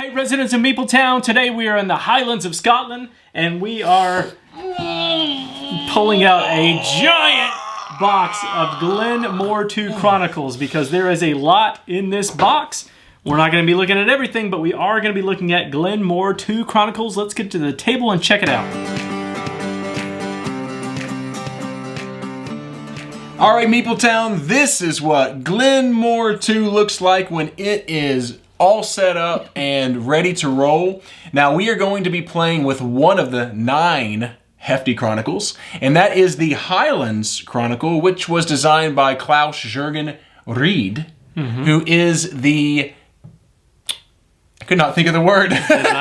Hey residents of Meepletown, today we are in the Highlands of Scotland and we are pulling out a giant box of Glen 2 Chronicles because there is a lot in this box. We're not going to be looking at everything, but we are going to be looking at Glen 2 Chronicles. Let's get to the table and check it out. All right, Meepletown, this is what Glen 2 looks like when it is all set up and ready to roll. Now we are going to be playing with one of the 9 hefty chronicles, and that is the Highlands Chronicle, which was designed by Klaus-Jürgen Ried, who is the, I could not think of the word,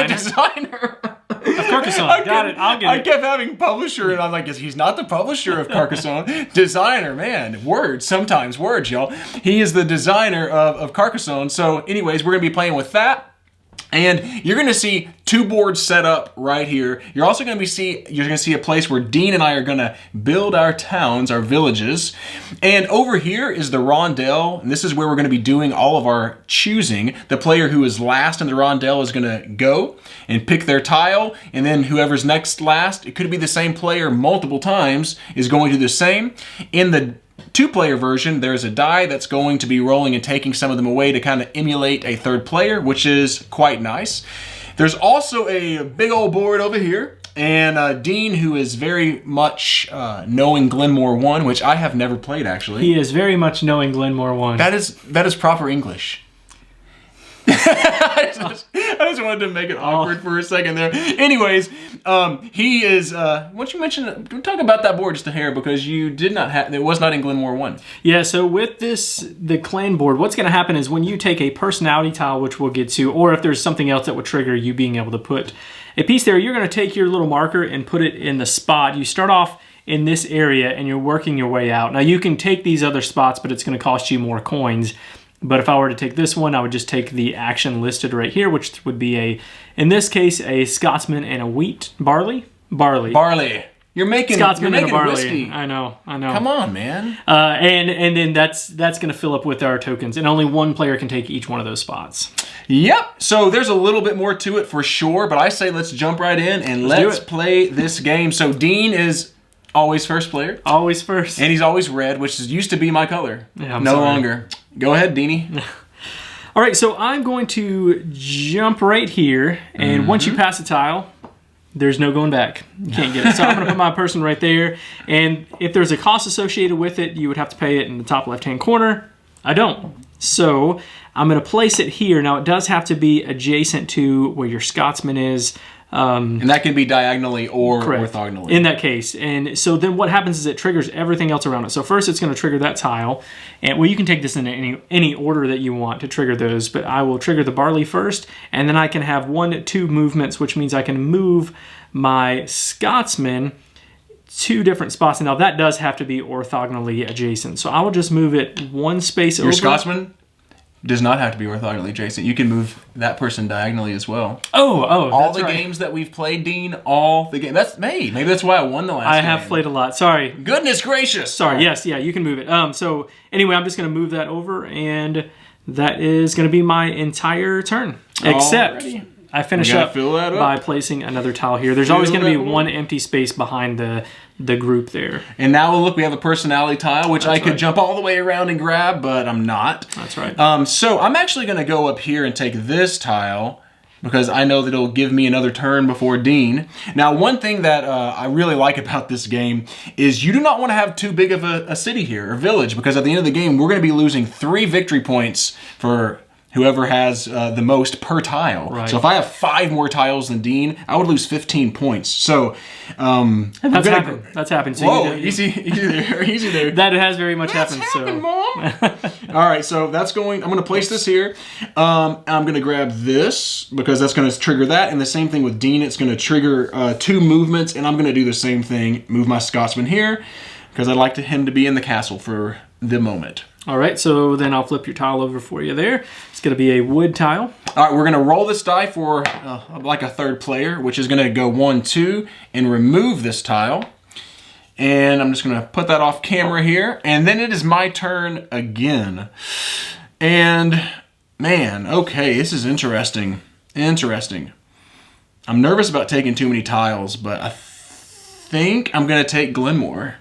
designer. Of Carcassonne. Got it. I'll get it. I kept having publisher, and I'm like, he's not the publisher of Carcassonne. Designer, man. Words, sometimes words, y'all. He is the designer of Carcassonne. So anyways, we're going to be playing with that. And you're going to see 2 boards set up right here. You're also going to see a place where Dean and I are going to build our towns, our villages. And over here is the rondel, and this is where we're going to be doing all of our choosing. The player who is last in the rondel is going to go and pick their tile, and then whoever's next last, it could be the same player multiple times, is going to do the same. In the 2-player version, there's a die that's going to be rolling and taking some of them away to kind of emulate a 3rd player, which is quite nice. There's also a big old board over here, and Dean, who is very much knowing Glen 1, which I have never played actually. He is very much knowing Glen 1. That is proper English. I just wanted to make it awkward for a second there. Anyways, he is, once you mentioned, talk about that board just a hair, because you did not have, it was not in Glen 1. Yeah, so with the clan board, what's going to happen is when you take a personality tile, which we'll get to, or if there's something else that would trigger you being able to put a piece there, you're going to take your little marker and put it in the spot. You start off in this area and you're working your way out. Now you can take these other spots, but it's going to cost you more coins. But if I were to take this one, I would just take the action listed right here, which would be in this case, a Scotsman and a wheat barley. You're making Scotsman and a barley. Whiskey. I know. Come on, man. And then that's going to fill up with our tokens, and only one player can take each one of those spots. Yep. So there's a little bit more to it for sure, but I say let's jump right in and let's play this game. So Dean is always first player. Always first. And he's always red, which used to be my color. Yeah, I'm no sorry. longer. Go ahead, Deanie. All right, so I'm going to jump right here, and once you pass a tile, there's no going back. You can't get it. So I'm going to put my person right there, and if there's a cost associated with it, you would have to pay it in the top left-hand corner. I don't. So I'm going to place it here. Now, it does have to be adjacent to where your Scotsman is. And that can be diagonally or orthogonally. In that case. And so then what happens is it triggers everything else around it. So first it's going to trigger that tile. And well, you can take this in any order that you want to trigger those, but I will trigger the barley first, and then I can have 1, 2 movements, which means I can move my Scotsman 2 different spots. And now that does have to be orthogonally adjacent. So I will just move it 1 space over. Your Scotsman does not have to be orthogonally adjacent. You can move that person diagonally as well. Oh, all the games that we've played, Dean, all the games. That's me. Maybe that's why I won the last game. I have played a lot. Sorry. Goodness gracious. Sorry. Yes, yeah, you can move it. So anyway, I'm just going to move that over, and that is going to be my entire turn. Except I finish up by placing another tile here. There's always going to be 1 empty space behind the group there. And now look, we have a personality tile, which I could jump all the way around and grab, but I'm not. That's right. So I'm actually going to go up here and take this tile, because I know that it'll give me another turn before Dean. Now, one thing that I really like about this game is you do not want to have too big of a city here, or village, because at the end of the game, we're going to be losing 3 victory points for whoever has the most per tile. Right. So if I have 5 more tiles than Dean, I would lose 15 points. So that's happened. That's happened. So whoa, easy there, easy there. That has very much happened. Mom. All right, so that's going. I'm going to place this here. I'm going to grab this because that's going to trigger that, and the same thing with Dean. It's going to trigger 2 movements, and I'm going to do the same thing. Move my Scotsman here because I'd like him to be in the castle for the moment. All right, so then I'll flip your tile over for you there. It's going to be a wood tile. All right, we're going to roll this die for like a 3rd player, which is going to go 1, 2, and remove this tile. And I'm just going to put that off camera here. And then it is my turn again. And man, okay, this is interesting. Interesting. I'm nervous about taking too many tiles, but I think I'm going to take Glenmore.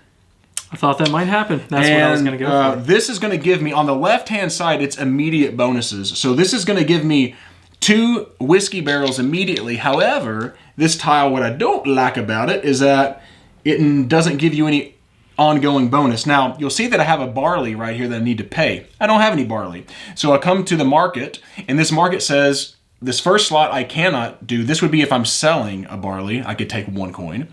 I thought that might happen. That's what I was going to go for. This is going to give me, on the left-hand side, it's immediate bonuses. So this is going to give me 2 whiskey barrels immediately. However, this tile, what I don't like about it is that it doesn't give you any ongoing bonus. Now, you'll see that I have a barley right here that I need to pay. I don't have any barley. So I come to the market, and this market says, this first slot I cannot do. This would be if I'm selling a barley. I could take 1 coin.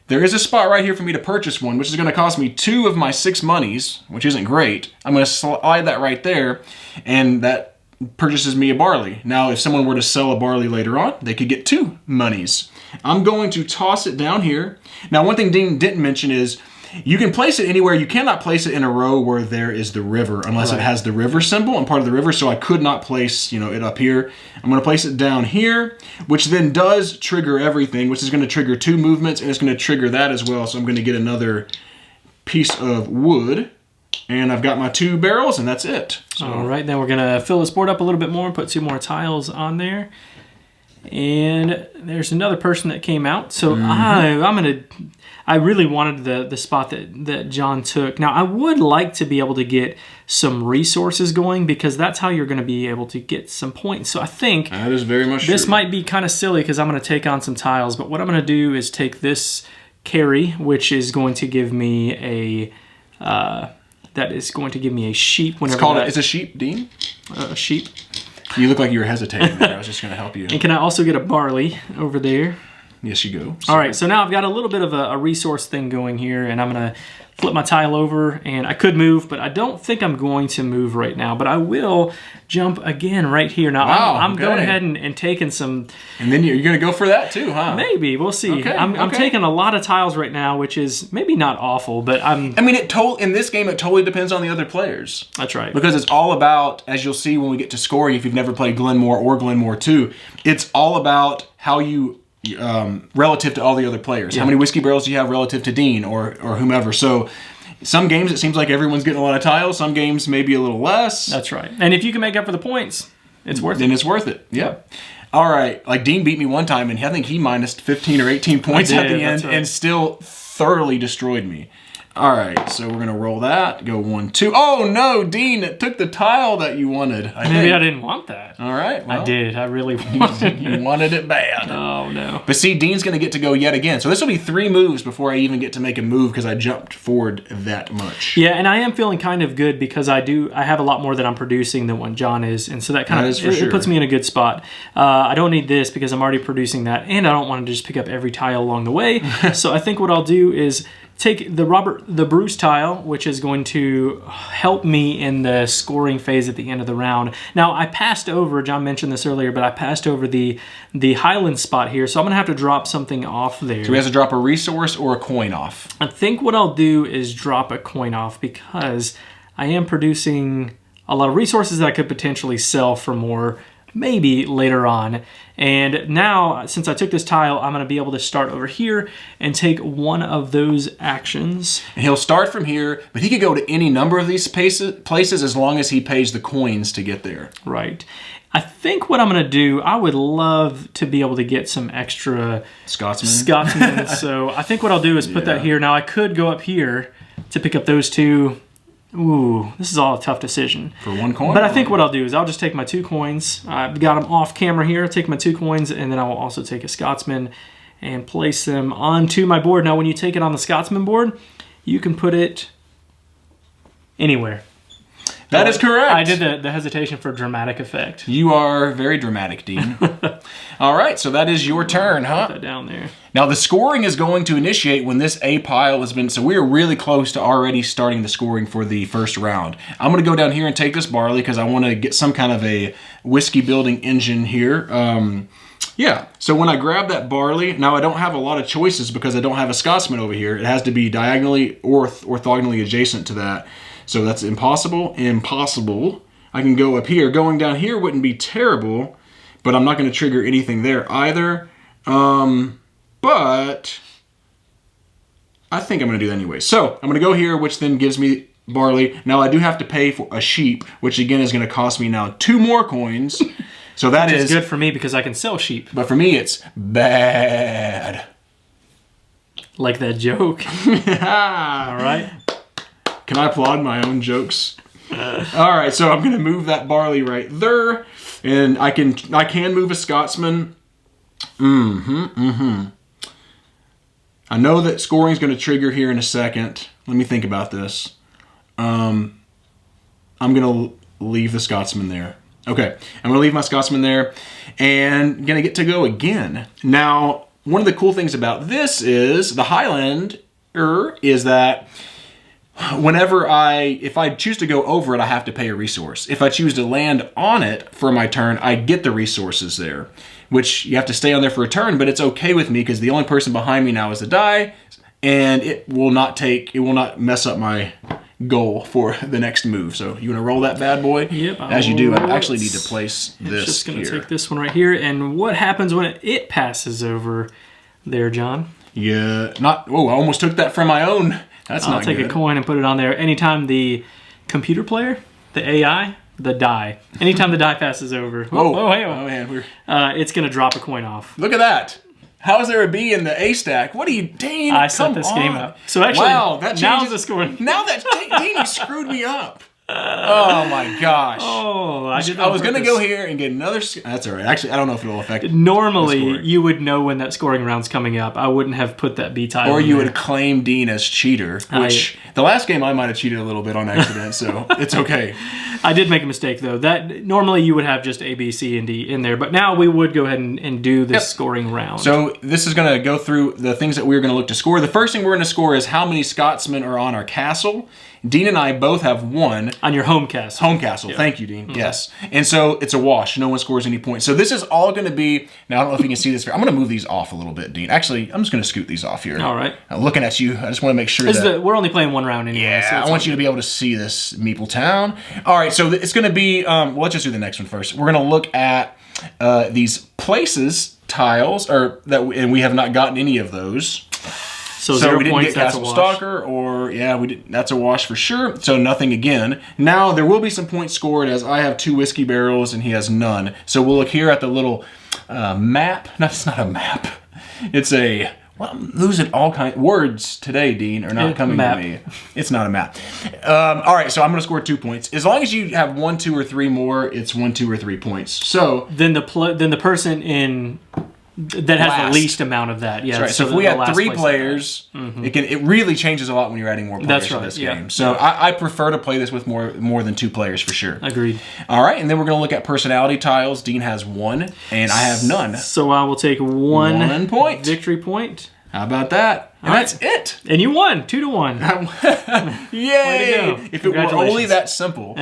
There is a spot right here for me to purchase one, which is going to cost me 2 of my 6 monies, which isn't great. I'm going to slide that right there, and that purchases me a barley. Now, if someone were to sell a barley later on, they could get 2 monies. I'm going to toss it down here. Now, one thing Dean didn't mention is you can place it anywhere. You cannot place it in a row where there is the river unless it has the river symbol and part of the river. So I could not place, it up here. I'm going to place it down here, which then does trigger everything, which is going to trigger 2 movements, and it's going to trigger that as well. So I'm going to get another piece of wood, and I've got my 2 barrels, and that's it. So, all right, then we're going to fill this board up a little bit more and put 2 more tiles on there. And there's another person that came out. So I really wanted the spot that John took. Now, I would like to be able to get some resources going because that's how you're going to be able to get some points. So I think that is very much this true. might be kind of silly because I'm going to take on some tiles. But what I'm going to do is take this carry, which is going to give me a sheep. Whenever it's a sheep, Dean? A sheep. You look like you were hesitating there. I was just going to help you. And can I also get a barley over there? Yes, you go. All right, so now I've got a little bit of a resource thing going here, and I'm going to flip my tile over, and I could move, but I don't think I'm going to move right now, but I will jump again right here. Now, I'm going ahead and taking some... And then you're going to go for that too, huh? Maybe. We'll see. Okay, I'm taking a lot of tiles right now, which is maybe not awful, but I'm... I mean, in this game, it totally depends on the other players. That's right. Because it's all about, as you'll see when we get to scoring, if you've never played Glenmore or Glenmore 2, it's all about how you... relative to all the other players. Yeah. How many whiskey barrels do you have relative to Dean or whomever? So some games it seems like everyone's getting a lot of tiles. Some games maybe a little less. That's right. And if you can make up for the points, it's worth it. Then it's worth it. Yeah. All right. Like Dean beat me one time, and I think he minus 15 or 18 points at the end and still thoroughly destroyed me. All right, so we're going to roll that. Go 1, 2. Oh, no, Dean, it took the tile that you wanted. Maybe I didn't want that. All right. Well, I did. I really wanted it. You wanted it bad. Oh, no. But see, Dean's going to get to go yet again. So this will be 3 moves before I even get to make a move because I jumped forward that much. Yeah, and I am feeling kind of good because I have a lot more that I'm producing than what John is. And so that kind of it puts me in a good spot. I don't need this because I'm already producing that, and I don't want to just pick up every tile along the way. So I think what I'll do is take the Bruce tile, which is going to help me in the scoring phase at the end of the round. Now, I passed over, John mentioned this earlier, but I passed over the Highland spot here, so I'm going to have to drop something off there. So we have to drop a resource or a coin off? I think what I'll do is drop a coin off because I am producing a lot of resources that I could potentially sell for more maybe later on. And now, since I took this tile, I'm going to be able to start over here and take one of those actions. And he'll start from here, but he could go to any number of these places as long as he pays the coins to get there. Right. I think what I'm going to do, I would love to be able to get some extra Scotsmen. So I think what I'll do is put that here. Now, I could go up here to pick up those 2. Ooh, this is all a tough decision. For 1 coin? But I think what I'll do is I'll just take my 2 coins. I've got them off camera here. I'll take my 2 coins, and then I will also take a Scotsman and place them onto my board. Now, when you take it on the Scotsman board, you can put it anywhere. That is correct. I did the hesitation for dramatic effect. You are very dramatic, Dean. All right, so that is your turn, huh? Put that down there. Now, the scoring is going to initiate when this A pile has been... So we are really close to already starting the scoring for the first round. I'm going to go down here and take this barley because I want to get some kind of a whiskey building engine here. Yeah, so when I grab that barley... Now, I don't have a lot of choices because I don't have a Scotsman over here. It has to be diagonally or orthogonally adjacent to that. So that's impossible. Impossible. I can go up here. Going down here wouldn't be terrible, but I'm not going to trigger anything there either. But I think I'm going to do that anyway. So I'm going to go here, which then gives me barley. Now I do have to pay for a sheep, which again is going to cost me now 2 more coins. So that It's is good for me because I can sell sheep. But for me, it's bad. Like that joke. All right. Can I applaud my own jokes? All right, so I'm going to move that barley right there, and I can move a Scotsman. I know that scoring is going to trigger here in a second. Let me think about this. I'm going to leave the Scotsman there. Okay, I'm going to leave my Scotsman there, and going to get to go again. Now, one of the cool things about this is the Highlander is that if I choose to go over it, I have to pay a resource. If I choose to land on it for my turn, I get the resources there, which you have to stay on there for a turn, but it's okay with me because the only person behind me now is the die, and it will not mess up my goal for the next move. So you want to roll that bad boy? Yep. As you do, I actually need to place this just going to here. take this one right here, and what happens when it passes over there, John? Yeah, I almost took that from my own. That's I'll not take good. a coin and put it on there. Anytime the computer player, the AI, the die, anytime the die passes over, man, it's going to drop a coin off. look at that. How is there a B in the A stack? What are you, Dean? I set this game up. So actually, wow, that now's changes the scoring. Now that Dean, you screwed me up. Oh my gosh. Oh, I was going to go here and get another. That's all right. Actually, I don't know if it'll affect. Normally, you would know when that scoring round's coming up. I wouldn't have put that B tile. Or in you there. would claim Dean as cheater, which the last game I might have cheated a little bit on accident, so it's okay. I did make a mistake though. That normally you would have just A, B, C, and D in there, but now we would go ahead and do this scoring round. So this is going to go through the things that we're going to look to score. The first thing we're going to score is how many Scotsmen are on our castle. Dean and I both have one. On your home castle. Home castle. Yeah. Thank you, Dean. Mm-hmm. Yes. And so it's a wash. No one scores any points. So this is all going to be... Now, I don't know if you can see this. I'm going to move these off a little bit, Dean. Actually, I'm just going to scoot these off here. All right. Looking at you, I just want to make sure that... We're only playing one round anyway. Yeah, so I want you to be able to see this Meeple Town. All right, so it's going to be... well, let's just do the next one first. We're going to look at these places tiles, and we have not gotten any of those. So 0 we didn't points, get Castle Stalker, we did. That's a wash for sure. So nothing again. Now there will be some points scored as I have 2 whiskey barrels and he has none. So we'll look here at the little map. No, it's not a map. It's a. Well, I'm losing all kinds words today, Dean, are not coming to me. It's not a map. All right, so I'm going to score 2 points. As long as you have 1, 2, or 3 more, it's 1, 2, or 3 points. So then the person in. That has the least amount of that. Yeah. Right. So if we had 3 players, it really changes a lot when you're adding more players to this game. So I prefer to play this with more than 2 players for sure. Agreed. All right, and then we're going to look at personality tiles. Dean has 1, and I have none. So I will take 1 point. Victory point. How about that? And that's it. And you won 2-1. Yay! If it were only that simple.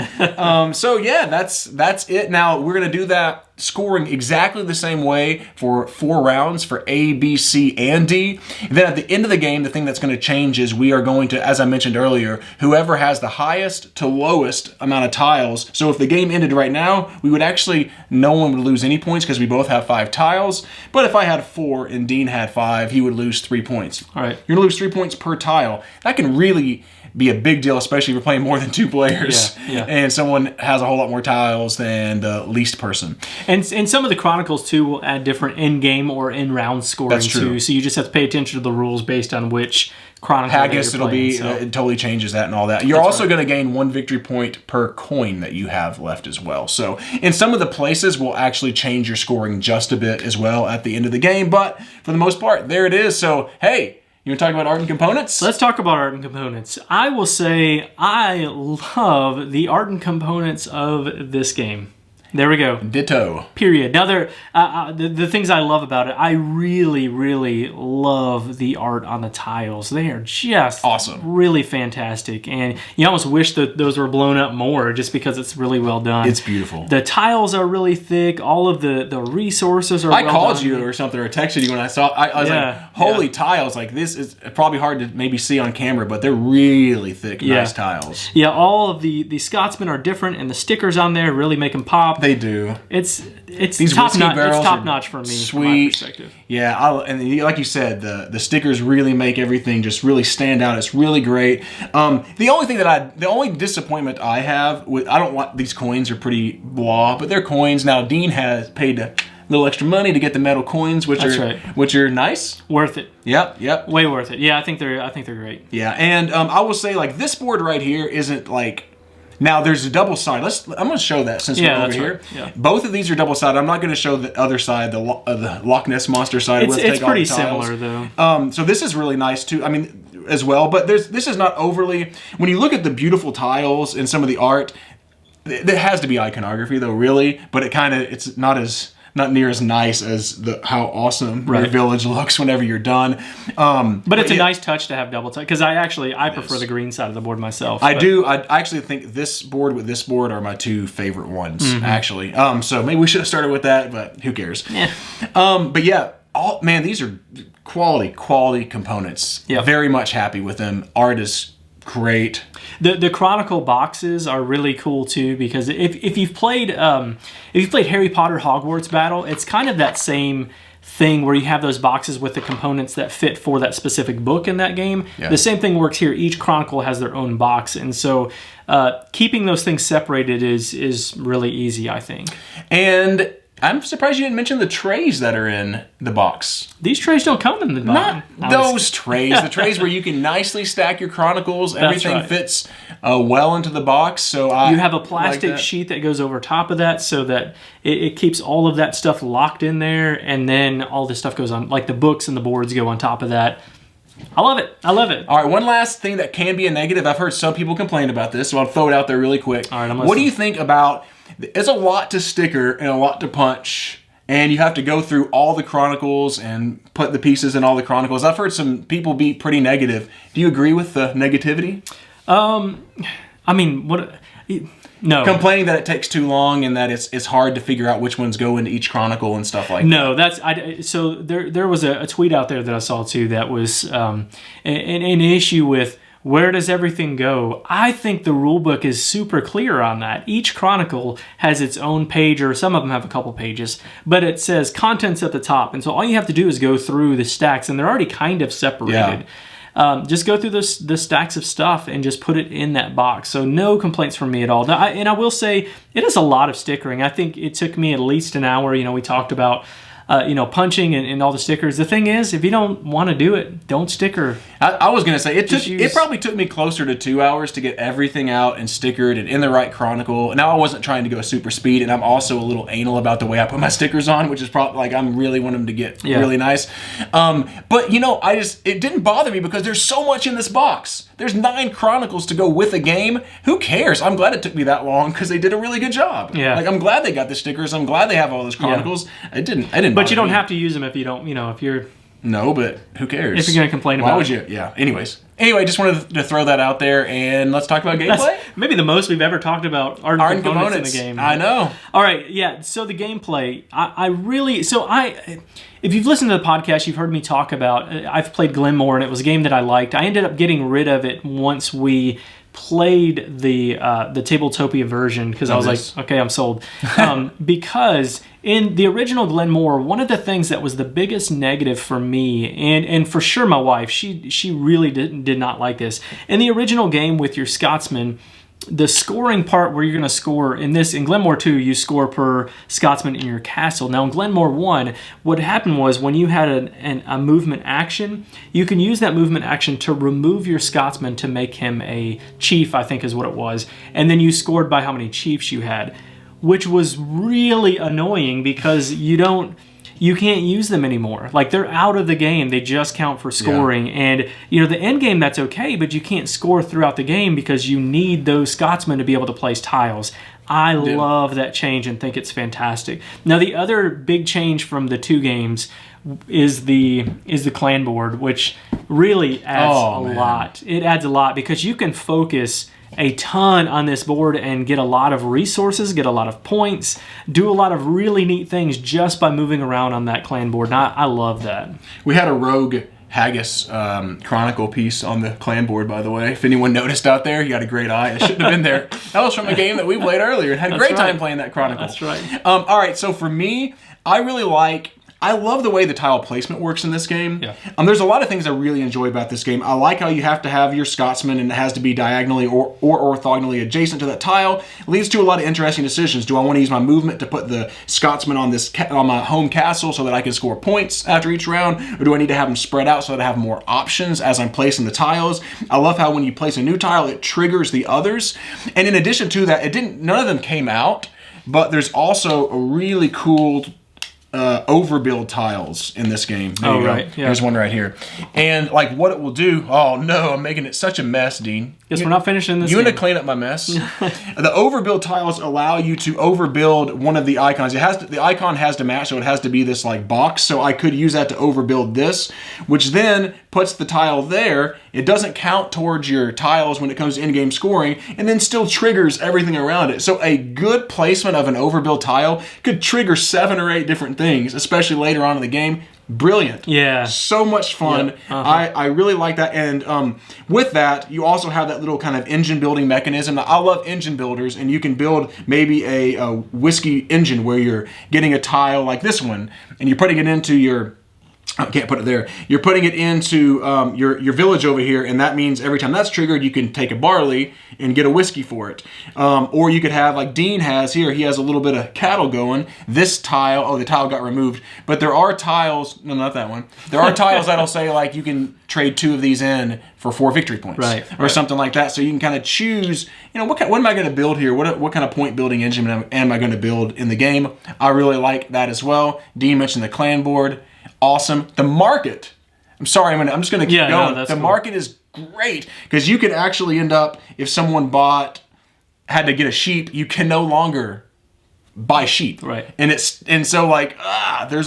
So yeah, that's it. Now we're gonna do that scoring exactly the same way for 4 rounds for A, B, C, and D. And then at the end of the game, the thing that's going to change is we are going to, as I mentioned earlier, whoever has the highest to lowest amount of tiles. So if the game ended right now, we would actually, no one would lose any points because we both have 5 tiles. But if I had 4 and Dean had 5, he would lose 3 points. All right. You're going to lose 3 points per tile. That can really be a big deal, especially if you're playing more than 2 players and someone has a whole lot more tiles than the least person. And some of the Chronicles, too, will add different in-game or in-round scoring, That's true. too. So you just have to pay attention to the rules based on which Chronicle Haggis, you're playing, it totally changes that and all that. You're also going to gain 1 victory point per coin that you have left as well. So in some of the places, we'll actually change your scoring just a bit as well at the end of the game. But for the most part, there it is. So, hey, you want to talk about art and components? Let's talk about art and components. I will say I love the art and components of this game. There we go. Ditto. Period. Now, the things I love about it, I really, really love the art on the tiles. They are just awesome. Really fantastic. And you almost wish that those were blown up more just because it's really well done. It's beautiful. The tiles are really thick. All of the resources are well done. I called you or something or texted you when I saw I was like, holy tiles. Like, this is probably hard to maybe see on camera, but they're really thick, nice tiles. Yeah, all of the Scotsmen are different, and the stickers on there really make them pop. They do. It's These top whiskey notch. barrels It's top are notch for me, sweet. from my perspective. Yeah, and like you said, the stickers really make everything just really stand out. It's really great. The only disappointment I have with, I don't want, these coins are pretty blah, but they're coins. Now Dean has paid a little extra money to get the metal coins, which are nice. Worth it. Yep. Way worth it. Yeah, I think they're great. Yeah, and I will say, like, this board right here isn't like. Now there's a double side. I'm going to show that since we're over here. Right. Yeah. Both of these are double sided. I'm not going to show the other side, the Loch Ness Monster side. It's pretty similar though. So this is really nice too. I mean, as well. But this is not overly. When you look at the beautiful tiles and some of the art, it has to be iconography though, really. But it's not near as nice as how awesome your village looks whenever you're done. But it's a nice touch to have double touch, because I prefer the green side of the board myself. I do. I actually think this board with this board are my two favorite ones, actually. So maybe we should have started with that, but who cares? Yeah. But yeah, these are quality components. Yep. Very much happy with them. Art is great. The Chronicle boxes are really cool too, because if you've played Harry Potter Hogwarts Battle, it's kind of that same thing where you have those boxes with the components that fit for that specific book in that game. Yeah. The same thing works here. Each Chronicle has their own box, and so keeping those things separated is really easy, I think. And I'm surprised you didn't mention the trays that are in the box. These trays don't come in the box. Not those trays. The trays where you can nicely stack your Chronicles. Everything fits well into the box. So you have a plastic sheet that goes over top of that, so that it keeps all of that stuff locked in there, and then all this stuff goes on, like the books and the boards go on top of that. I love it. All right, one last thing that can be a negative. I've heard some people complain about this, so I'll throw it out there really quick. All right, I'm listening. What do you think about... It's a lot to sticker and a lot to punch, and you have to go through all the Chronicles and put the pieces in all the Chronicles. I've heard some people be pretty negative. Do you agree with the negativity? I mean, what? No. Complaining that it takes too long and that it's hard to figure out which ones go into each Chronicle and stuff like that. No, so there was a tweet out there that I saw too that was an issue with, where does everything go? I think the rule book is super clear on that. Each Chronicle has its own page, or some of them have a couple pages, but it says contents at the top. And so all you have to do is go through the stacks, and they're already kind of separated. Yeah. Just go through the stacks of stuff and just put it in that box. So no complaints from me at all. And I will say, it is a lot of stickering. I think it took me at least an hour. We talked about punching and all the stickers. The thing is, if you don't want to do it, don't sticker. I was going to say, it probably took me closer to 2 hours to get everything out and stickered and in the right Chronicle. Now, I wasn't trying to go super speed, and I'm also a little anal about the way I put my stickers on, which is probably, like, I'm really want them to get really nice. But, it didn't bother me because there's so much in this box. There's 9 Chronicles to go with a game. Who cares? I'm glad it took me that long because they did a really good job. Yeah. Like, I'm glad they got the stickers. I'm glad they have all those Chronicles. Yeah. I didn't. But you don't have to use them if you don't. If you're. No, but who cares? If you're going to complain about it. Why would you? Yeah. Anyway, just wanted to throw that out there, and let's talk about gameplay. That's maybe the most we've ever talked about art and components in the game. I know. All right, yeah. So the gameplay, if you've listened to the podcast, you've heard me talk about. I've played Glen more, and it was a game that I liked. I ended up getting rid of it once we played the Tabletopia version, because I was like, okay, I'm sold. Because in the original Glenmore, one of the things that was the biggest negative for me, and for sure my wife, she really did not like this. In the original game with your Scotsman, the scoring part where you're going to score in Glenmore 2, you score per Scotsman in your castle. Now in Glenmore 1, what happened was when you had a movement action, you can use that movement action to remove your Scotsman to make him a chief, I think is what it was. And then you scored by how many chiefs you had, which was really annoying because you can't use them anymore. Like, they're out of the game. They just count for scoring. Yeah. And, the end game, that's okay, but you can't score throughout the game because you need those Scotsmen to be able to place tiles. I love that change and think it's fantastic. Now, the other big change from the two games is the clan board, which really adds a lot. It adds a lot because you can focus a ton on this board and get a lot of resources, get a lot of points, do a lot of really neat things just by moving around on that clan board. And I love that. We had a rogue Haggis Chronicle piece on the clan board, by the way. If anyone noticed out there, you got a great eye. It shouldn't have been there. That was from a game that we played earlier and had a great time playing that Chronicle. That's right. All right, so for me, I love the way the tile placement works in this game. Yeah. There's a lot of things I really enjoy about this game. I like how you have to have your Scotsman and it has to be diagonally or orthogonally adjacent to that tile. It leads to a lot of interesting decisions. Do I want to use my movement to put the Scotsman on my home castle so that I can score points after each round? Or do I need to have them spread out so that I have more options as I'm placing the tiles? I love how when you place a new tile, it triggers the others. And in addition to that, none of them came out, but there's also a really cool overbuild tiles in this game. There you go. Right. Yeah. There's one right here. And like what it will do, oh no, I'm making it such a mess, Dean. Guess we're not finishing this. You want to clean up my mess? The overbuild tiles allow you to overbuild one of the icons. The icon has to match, so it has to be this like box. So I could use that to overbuild this, which then puts the tile there. It doesn't count towards your tiles when it comes to in-game scoring, and then still triggers everything around it. So a good placement of an overbuild tile could trigger 7 or 8 different things, especially later on in the game. Brilliant. Yeah. So much fun. Yep. I really like that. And with that, you also have that little kind of engine building mechanism. Now, I love engine builders, and you can build maybe a whiskey engine where you're getting a tile like this one, and you're putting it into your... I can't put it there. You're putting it into your village over here, and that means every time that's triggered, you can take a barley and get a whiskey for it. Or you could have, like Dean has here, he has a little bit of cattle going. This tile, the tile got removed. But there are tiles, no, not that one. There are tiles that'll say, like, you can trade 2 of these in for 4 victory points. Right. Or something like that. So you can kind of choose, what am I going to build here? What kind of point building engine am I going to build in the game? I really like that as well. Dean mentioned the clan board. Awesome. The market. I'm sorry, I'm just going to keep going. No, the market is great because you could actually end up, if someone had to get a sheep, you can no longer buy sheep. Right. And so there's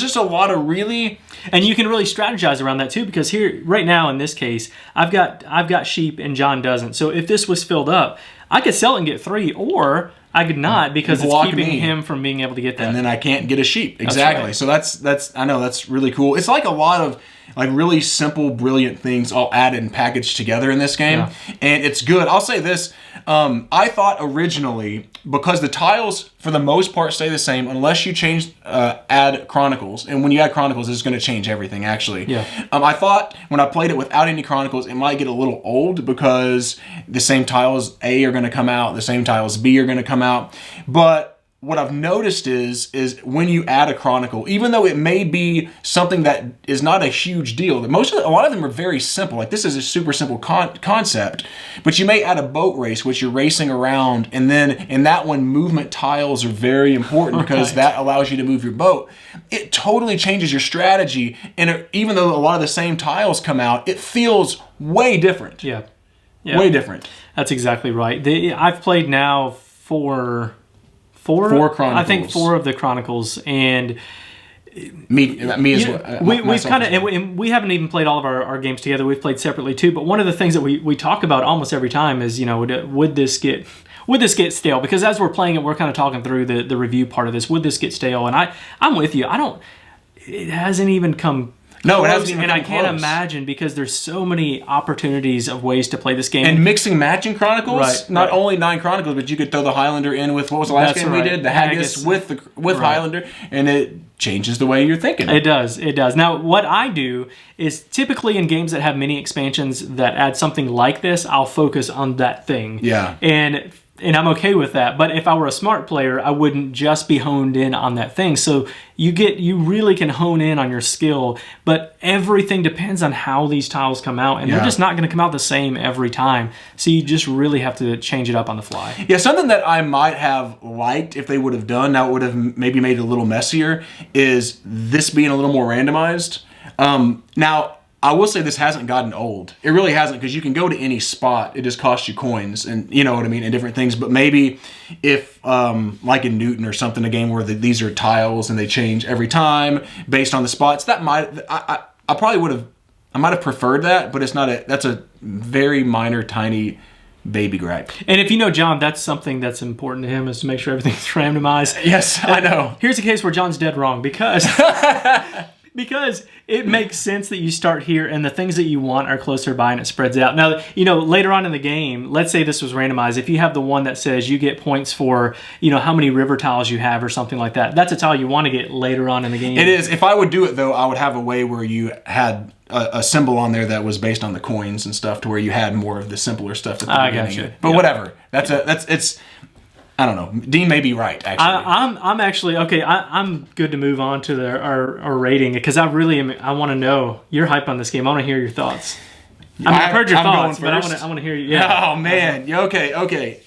just a lot of really... And you can really strategize around that too, because here, right now in this case, I've got sheep and John doesn't. So if this was filled up, I could sell it and get 3, or I could not because it's keeping him from being able to get that. And then I can't get a sheep. Exactly. Right. So that's I know that's really cool. It's like a lot of like really simple, brilliant things all added and packaged together in this game. Yeah. And it's good. I'll say this. I thought originally, because the tiles for the most part stay the same unless you add Chronicles. And when you add Chronicles, it's going to change everything actually. Yeah. I thought when I played it without any Chronicles, it might get a little old because the same tiles A are going to come out, the same tiles B are going to come out. But what I've noticed is when you add a Chronicle, even though it may be something that is not a huge deal, a lot of them are very simple. Like this is a super simple concept, but you may add a boat race, which you're racing around, and then in that one, movement tiles are very important because that allows you to move your boat. It totally changes your strategy, and even though a lot of the same tiles come out, it feels way different. Yeah. Way different. That's exactly right. I've played now four Chronicles. I think 4 of the Chronicles, and me as well. We've kind of, and we haven't even played all of our games together. We've played separately too. But one of the things that we talk about almost every time is, would this get stale? Because as we're playing it, we're kind of talking through the review part of this. Would this get stale? And I'm with you. It hasn't even come. No, it hasn't even come and I can't close. Imagine because there's so many opportunities of ways to play this game. And mixing matching Chronicles, right, not only 9 Chronicles, but you could throw the Highlander in with, what was the last game we did? The Haggis with Highlander, and it changes the way you're thinking. It does. Now, what I do is typically in games that have many expansions that add something like this, I'll focus on that thing. Yeah. And I'm okay with that. But if I were a smart player, I wouldn't just be honed in on that thing. So you really can hone in on your skill, but everything depends on how these tiles come out, and they're just not going to come out the same every time. So you just really have to change it up on the fly. Yeah, something that I might have liked if they would have done, now it would have maybe made it a little messier, is this being a little more randomized. Now, I will say this hasn't gotten old. It really hasn't, because you can go to any spot. It just costs you coins and, you know what I mean, and different things. But maybe if, like in Newton or something, a game where these are tiles and they change every time based on the spots, that I probably would have, I might have preferred that, but that's a very minor, tiny baby gripe. And if you know John, that's something that's important to him, is to make sure everything's randomized. Yes, I know. Here's a case where John's dead wrong, because Because it makes sense that you start here and the things that you want are closer by and it spreads out. Now, later on in the game, let's say this was randomized. If you have the one that says you get points for, how many river tiles you have or something like that, that's a tile you want to get later on in the game. It is. If I would do it, though, I would have a way where you had a symbol on there that was based on the coins and stuff to where you had more of the simpler stuff at the beginning. Gotcha. But whatever. It's... I don't know. Dean may be right, actually. I'm actually okay. I'm good to move on to our rating because I really am. I want to know your hype on this game. I want to hear your thoughts. I've heard your thoughts, but I want to hear you. Yeah. Oh man. Okay.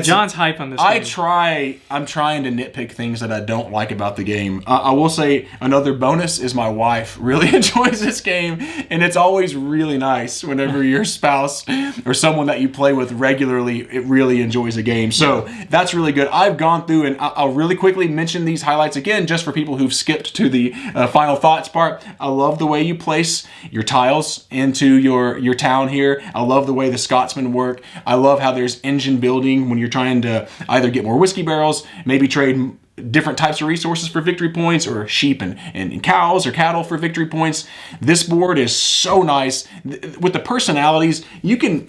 John's hype on this game. I'm trying to nitpick things that I don't like about the game. I will say another bonus is my wife really enjoys this game, and it's always really nice whenever your spouse or someone that you play with regularly really enjoys a game. So that's really good. I've gone through, and I'll really quickly mention these highlights again just for people who've skipped to the final thoughts part. I love the way you place your tiles into your town here. I love the way the Scotsmen work. I love how there's engine building when you're trying to either get more whiskey barrels, maybe trade different types of resources for victory points, or sheep and cows or cattle for victory points. This board is so nice. With the personalities, you can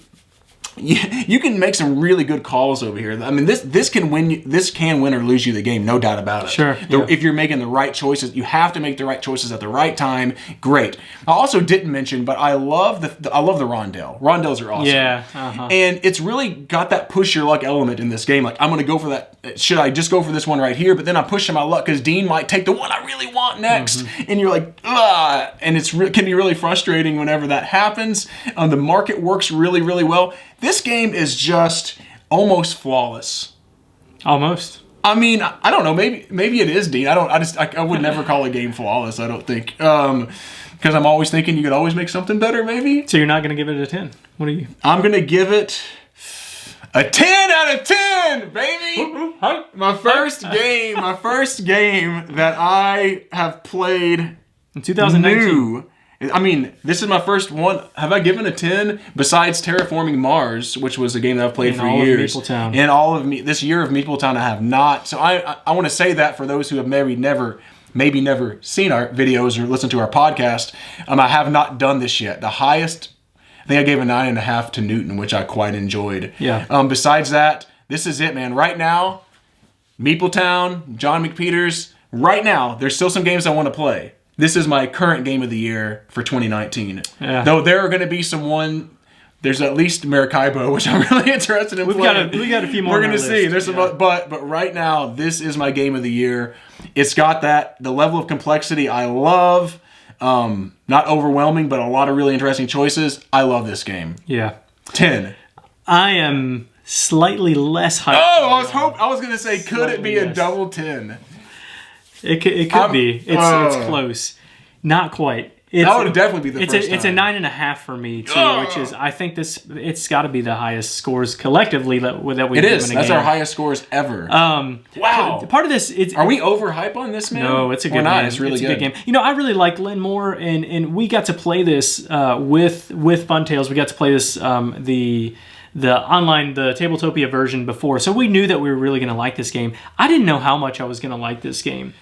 make some really good calls over here. I mean, this can win or lose you the game, no doubt about it. Sure. If you're making the right choices, you have to make the right choices at the right time. Great. I also didn't mention, but I love the rondelle. Rondelles are awesome. Yeah. And it's really got that push your luck element in this game. Like, I'm going to go for that. Should I just go for this one right here? But then I'm pushing my luck because Dean might take the one I really want next. And you're like, ugh. And can be really frustrating whenever that happens. The market works really, really well. This game is just almost flawless. Almost. I mean, I don't know. Maybe it is, Dean. I would never call a game flawless. I don't think, because I'm always thinking you could always make something better. Maybe. So you're not going to give it a 10. What are you? I'm going to give it a 10 out of 10, baby. My first game that I have played in 2019. New. I mean, this is my first one. Have I given a 10 besides Terraforming Mars, which was a game that I've played for years? And all of this year of Meepletown, I have not. So I want to say that for those who have maybe never seen our videos or listened to our podcast, I have not done this yet. The highest, I think I gave a 9.5 to Newton, which I quite enjoyed. Yeah. Besides that, this is it, man. Right now, Meepletown, John McPeters. Right now, there's still some games I want to play. This is my current game of the year for 2019. Yeah. Though there are going to be there's at least Maracaibo, which I'm really interested in playing. We got a few more. We're going to see. There's but right now, this is my game of the year. It's got the level of complexity I love. Not overwhelming, but a lot of really interesting choices. I love this game. Yeah. 10. I am slightly less hyped. Oh, I was going to say, could it be a double 10? It could be. It's close. Not quite. That would definitely be the first time. It's a 9.5 for me too, which is, I think it's got to be the highest scores collectively that we've given a game. It is. That's our highest scores ever. Wow. Part of this, are we overhype on this, man? No, it's a good game. It's really good. A good game. I really like Glen more, and we got to play this with Funtails. We got to play this the online, the Tabletopia version before, so we knew that we were really going to like this game. I didn't know how much I was going to like this game.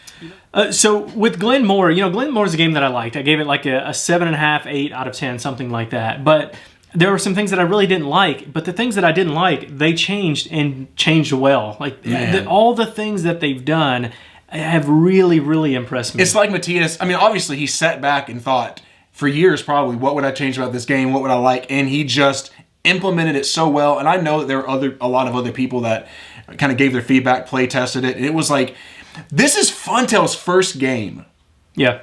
So with Glen More, Glen More is a game that I liked. I gave it like a 7.5, 8 out of 10, something like that. But there were some things that I really didn't like. But the things that I didn't like, they changed and changed well. Like all the things that they've done have really, really impressed me. It's like Matthias. I mean, obviously he sat back and thought for years probably, what would I change about this game? What would I like? And he just implemented it so well. And I know that there were a lot of other people that kind of gave their feedback, play tested it, and it was like, this is Funtail's first game. Yeah.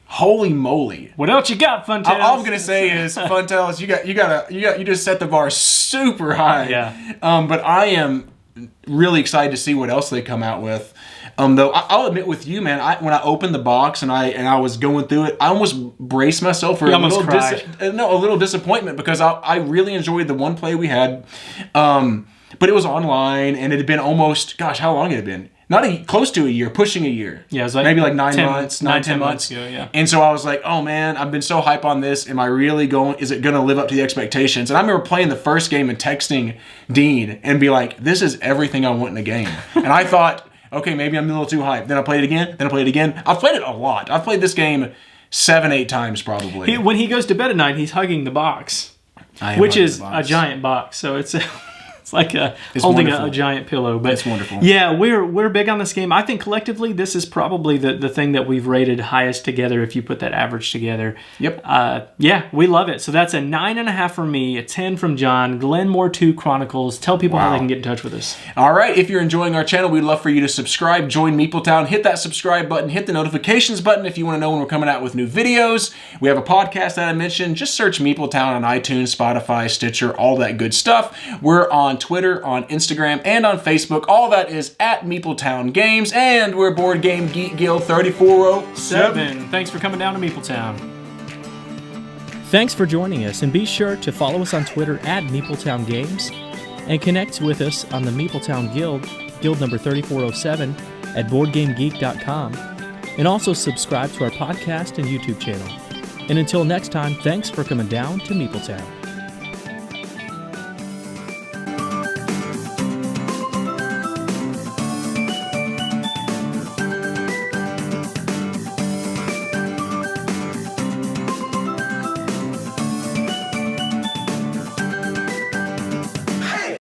Holy moly! What else you got, Funtails? All I'm gonna say is, Funtails, you just set the bar super high. Yeah. But I am really excited to see what else they come out with. Though I'll admit with you, man, when I opened the box and I was going through it, I almost braced myself for a little disappointment because I really enjoyed the one play we had. But it was online and it had been almost, gosh, how long had it been? Close to a year, pushing a year. Yeah, it was like maybe like 9 months, 10 months ago, yeah. And so I was like, oh man, I've been so hype on this. Am I really is it going to live up to the expectations? And I remember playing the first game and texting Dean and be like, this is everything I want in a game. And I thought, okay, maybe I'm a little too hyped. Then I played it again. I've played it a lot. I've played this game 7-8 times probably. When he goes to bed at night, he's hugging the box, which is a giant box. So it's like holding a giant pillow. But it's wonderful. Yeah, we're big on this game. I think collectively this is probably the thing that we've rated highest together if you put that average together. Yep. Yeah, we love it. So that's a 9.5 from me, a 10 from John. Glenmore 2 Chronicles. Tell people how they can get in touch with us. All right. If you're enjoying our channel, we'd love for you to subscribe, join Meepletown, hit that subscribe button, hit the notifications button if you want to know when we're coming out with new videos. We have a podcast that I mentioned. Just search Meepletown on iTunes, Spotify, Stitcher, all that good stuff. We're on Twitter, on Instagram, and on Facebook. All that is at Meepletown Games, and we're Board Game Geek Guild 3407. Thanks for coming down to Meepletown. Thanks for joining us, and be sure to follow us on Twitter at Meepletown Games, and connect with us on the Meepletown Guild, Guild number 3407, at BoardGameGeek.com, and also subscribe to our podcast and YouTube channel. And until next time, thanks for coming down to Meepletown.